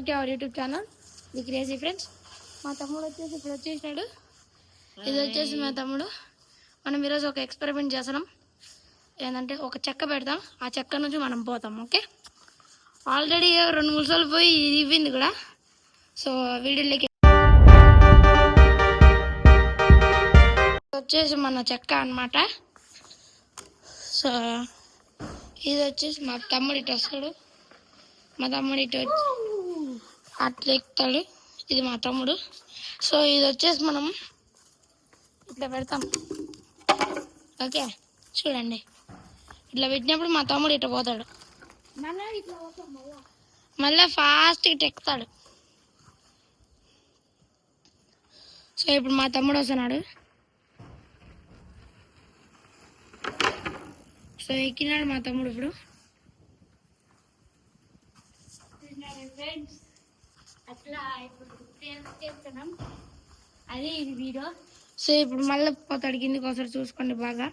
Back to our YouTube channel the crazy friends. మా తమ్ముడు వచ్చేసి ఇప్పుడు వచ్చేసినాడు. ఇది వచ్చేసి మా తమ్ముడు. మనం ఈరోజు ఒక ఎక్స్పెరిమెంట్ చేస్తున్నాం. ఏంటంటే ఒక చెక్క పెడతాం, ఆ చెక్క నుంచి మనం పోతాం. ఓకే, ఆల్రెడీ 2-3 సార్లు పోయి ఇవ్వింది కూడా. సో వీడియోలోకి వచ్చేసి మన చెక్క అన్నమాట. సో ఇది వచ్చేసి మా తమ్ముడు ఇటు వస్తాడు, మా తమ్ముడు ఇటు వచ్చి అట్లా ఎక్కుతాడు. ఇది మా తమ్ముడు. సో ఇది వచ్చేసి మనం ఇట్లా పెడతాం. ఓకే చూడండి, ఇట్లా పెట్టినప్పుడు మా తమ్ముడు ఇట్లా పోతాడు, మళ్ళీ ఫాస్ట్ ఇట్లా ఎక్కుతాడు. సో ఇప్పుడు మా తమ్ముడు వస్తున్నాడు. సో ఎక్కినాడు మా తమ్ముడు. ఇప్పుడు అట్లా ఇప్పుడు అదే ఇది వీడియో. సో ఇప్పుడు మళ్ళీ పోతాడు కిందికి, ఒకసారి చూసుకోండి బాగా.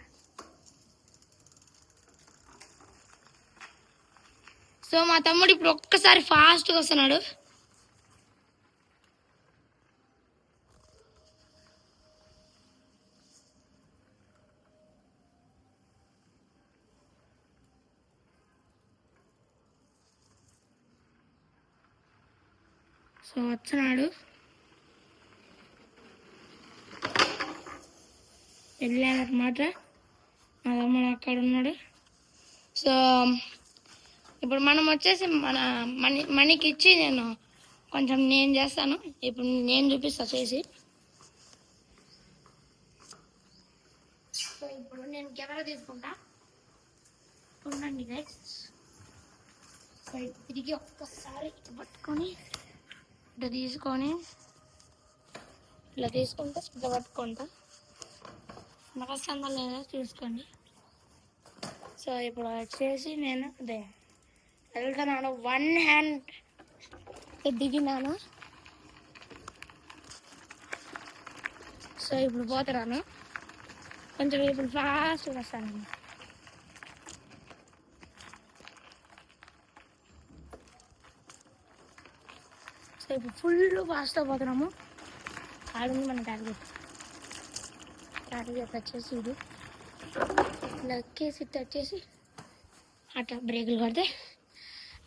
సో మా తమ్ముడు ఇప్పుడు ఒక్కసారి ఫాస్ట్గా వస్తున్నాడు. సో వచ్చినాడు, వెళ్ళాడనమాట. మా తమ్ముడు అక్కడ ఉన్నాడు. సో ఇప్పుడు మనం వచ్చేసి మన మనీకి ఇచ్చి నేను చేస్తాను. ఇప్పుడు నేను చూపిస్తా చేసి. సో ఇప్పుడు నేను కెమెరా తీసుకుంటా, ఉండండి గైస్. సో తిరిగి ఒక్కసారి పట్టుకొని ఇట్లా తీసుకొని ఇట్లా తీసుకుంటే ఇట్లా పట్టుకుంటా, నడుస్తుందా లేదా చూసుకోండి. సో ఇప్పుడు వచ్చేసి నేను అదే వెళ్తున్నాను, 1 హ్యాండ్ దిగినాను. సో ఇప్పుడు పోతున్నాను, కొంచెం ఇప్పుడు ఫాస్ట్గా వస్తాను. సో ఇప్పుడు ఫుల్ ఫాస్ట్గా పోతున్నాము. ఆడుంది మన టార్గెట్ వచ్చేసి ఇది ఇట్లా ఎక్కేసి ఇట్లా వచ్చేసి అట్లా బ్రేకులు కొడితే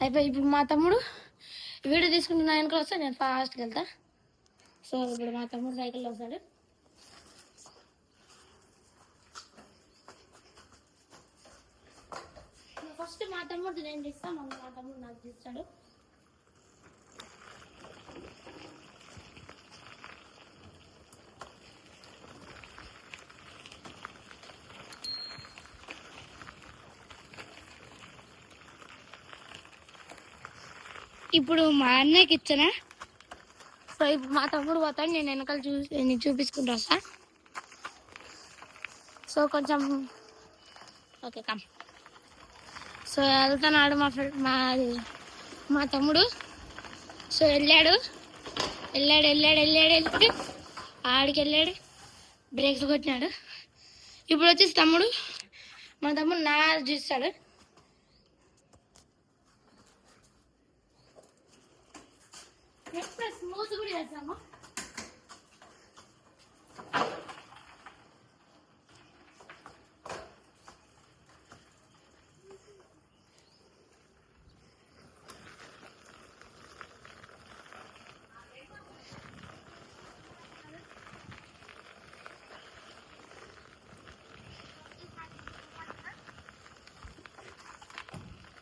అయిపోయి. ఇప్పుడు మా తమ్ముడు వీడియో తీసుకుంటున్న వెనక వస్తే నేను ఫాస్ట్గా వెళ్తా. సో ఇప్పుడు మా తమ్ముడు సైకిల్లో వస్తాడు. ఫస్ట్ మా తమ్ముడు నేను తీస్తాను, మళ్ళీ మా తమ్ముడు నాకు తీస్తాడు. ఇప్పుడు మా అన్నయ్యకి ఇచ్చానా. సో ఇప్పుడు మా తమ్ముడు పోతాడు, నేను వెనకాల చూపించుకుంటూ వస్తా. సో కొంచెం ఓకే కమ్. సో వెళ్తున్నాడు మా తమ్ముడు. సో వెళ్ళాడు ఆడికి వెళ్ళాడు, బ్రేక్స్ కొట్టినాడు. ఇప్పుడు వచ్చేసి మా తమ్ముడు నా చూస్తాడు. స్మూత్ కూడా చేస్తాము.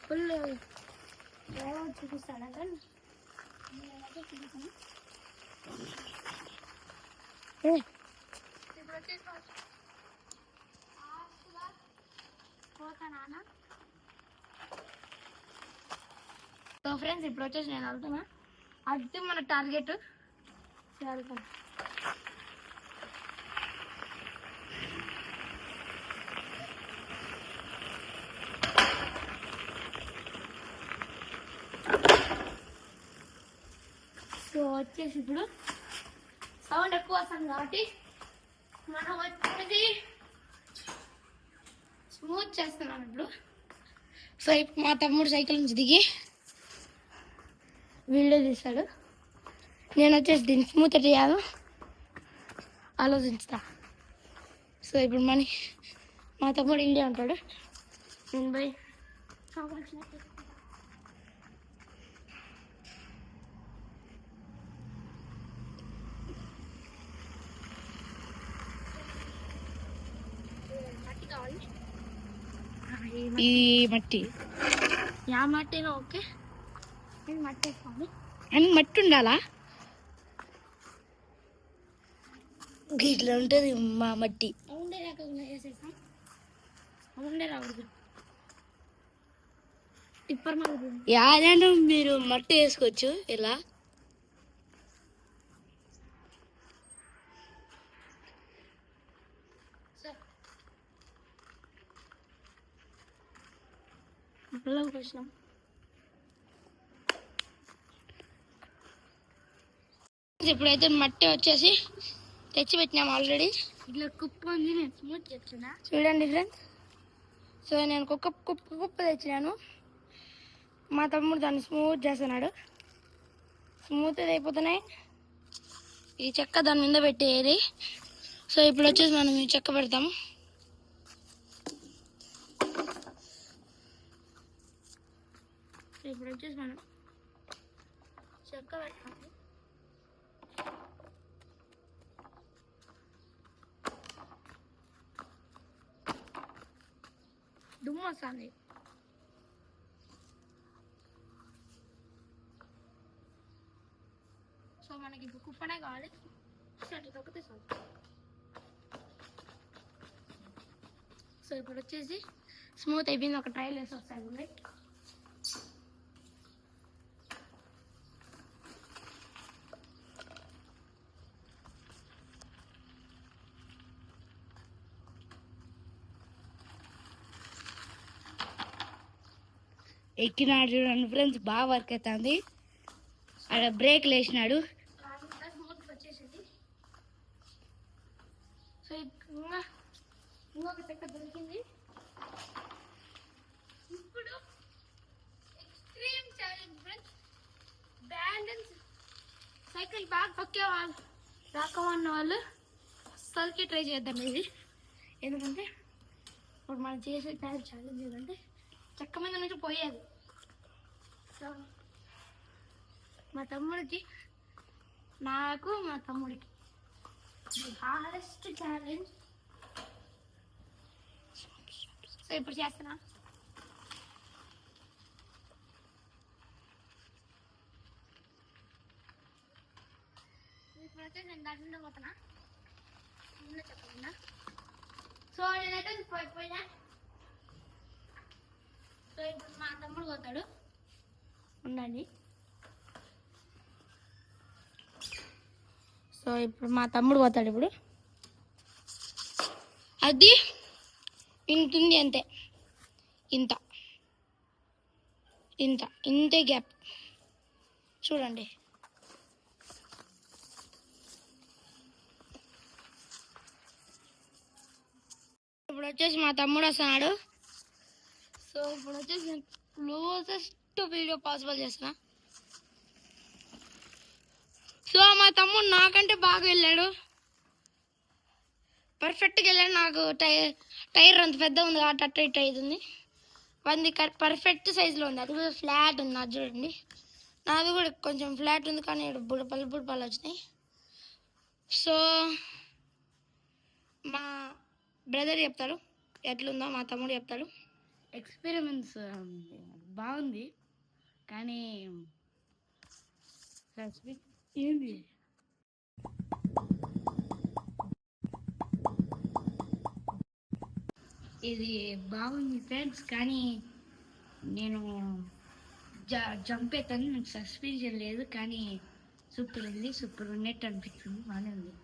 ఫుల్ చూపిస్తాను కానీ సో ఫ్రెండ్స్ ఇప్పుడు వచ్చేసి నేను వెళ్తున్నా. అది మన టార్గెట్. వెళ్తాను. సో వచ్చేసి ఇప్పుడు సౌండ్ ఎక్కువ వస్తుంది కాబట్టి మనం వచ్చేసి స్మూత్ చేస్తున్నాను ఇప్పుడు. సో ఇప్పుడు మా తమ్ముడు సైకిల్ నుంచి దిగి వీడియో తీస్తాడు, నేను వచ్చేసి దీన్ని స్మూత్ చేయాలో ఆలోచిస్తా. సో ఇప్పుడు మా తమ్ముడు ఇండియా ఉంటాడు, నేను పోయి కావాల్సిన మట్టి కావాలి. ఈ మట్టి యా మట్టిలో ఓకే, నేను మట్టి వేసుకోవాలి. అని మట్టి ఉండాలా? ఇట్లా ఉంటుంది మా మట్టి. ఉండే రాకుండా వేసేసాం, ఉండే రాకూడదు. టిప్పర్ యాదైనా మీరు మట్టి వేసుకోవచ్చు ఇలా. వచ్చినాం. ఇప్పుడైతే మట్టి వచ్చేసి తెచ్చి పెట్టినాం ఆల్రెడీ. ఇట్లా కుప్ప ఉంది, నేను స్మూత్ తెచ్చినా చూడండి ఫ్రెండ్స్. సో నేను కుప్ప తెచ్చినాను, మా తమ్ముడు దాన్ని స్మూత్ చేస్తున్నాడు. స్మూత్ అయిపోతున్నాయి. ఈ చెక్క దాని మీద పెట్టేది. సో ఇప్పుడు వచ్చేసి మనం ఈ చెక్క పెడతాము. ఇప్పుడు వచ్చేసి మనం చెక్క పెడతాము. దుమ్ము వస్తుంది. సో మనకి ఇప్పుడు కుప్పనే కావాలి, తొక్కితే చాలు. సో ఇప్పుడు వచ్చేసి స్మూత్ అయిపోయింది. ఒక ట్రైల్ వేసి వస్తాయి. ఎక్కినాడు చూడండి ఫ్రెండ్స్, బాగా వర్క్ అవుతుంది. అక్కడ బ్రేక్లు వేసినాడు. సో ఇంకొక చెక్క దొరికింది. ఇప్పుడు extreme challenge friends, balance cycle బాగా పక్కే వాళ్ళు రాకమన్న వాళ్ళు అస్సలకి ట్రై చేద్దాం ఇది. ఎందుకంటే ఇప్పుడు మనం చేసే ఛాలెంజ్ ఏంటంటే చెక్క మీద నుంచి పోయేది. సో మా తమ్ముడికి, నాకు మా తమ్ముడికి హార్డెస్ట్ ఛాలెంజ్. సో ఇప్పుడు చేస్తున్నా. ఇప్పుడైతే నేను దాంట్లో పోతున్నా, చెప్పకుండా. సో నేనైతే పోయినా. సో ఇప్పుడు మా తమ్ముడు పోతాడు, ఉండండి. సో ఇప్పుడు మా తమ్ముడు పోతాడు. ఇప్పుడు అది ఇంతుంది, అంతే. ఇంతే గ్యాప్ చూడండి. ఇప్పుడు వచ్చేసి మా తమ్ముడు వస్తున్నాడు. సో ఇప్పుడు వచ్చేసి నేను క్లోజెస్ట్ వీడియో పాసిబుల్ చేస్తున్నా. సో మా తమ్ముడు నాకంటే బాగా వెళ్ళాడు, పర్ఫెక్ట్గా వెళ్ళాడు. నాకు టైర్ అంత పెద్ద ఉంది కాబట్టి అట్ట ఇట్ అవుతుంది. వంది పర్ఫెక్ట్ సైజులో ఉంది. అది కూడా ఫ్లాట్ ఉంది. అది చూడండి, నాది కూడా కొంచెం ఫ్లాట్ ఉంది, కానీ బుడపలు వచ్చినాయి. సో మా బ్రదర్ చెప్తాడు ఎట్లుందో, మా తమ్ముడు చెప్తాడు. ఎక్స్పీరియన్స్ బాగుంది, కానీ ఏంది ఇది బాగుంది ఫ్రెండ్స్, కానీ నేను జంప్ అవుతాను. నాకు సస్పెన్షన్ లేదు, కానీ సూపర్ ఉంది. సూపర్ ఉన్నట్టు అనిపిస్తుంది, బాగానే ఉంది.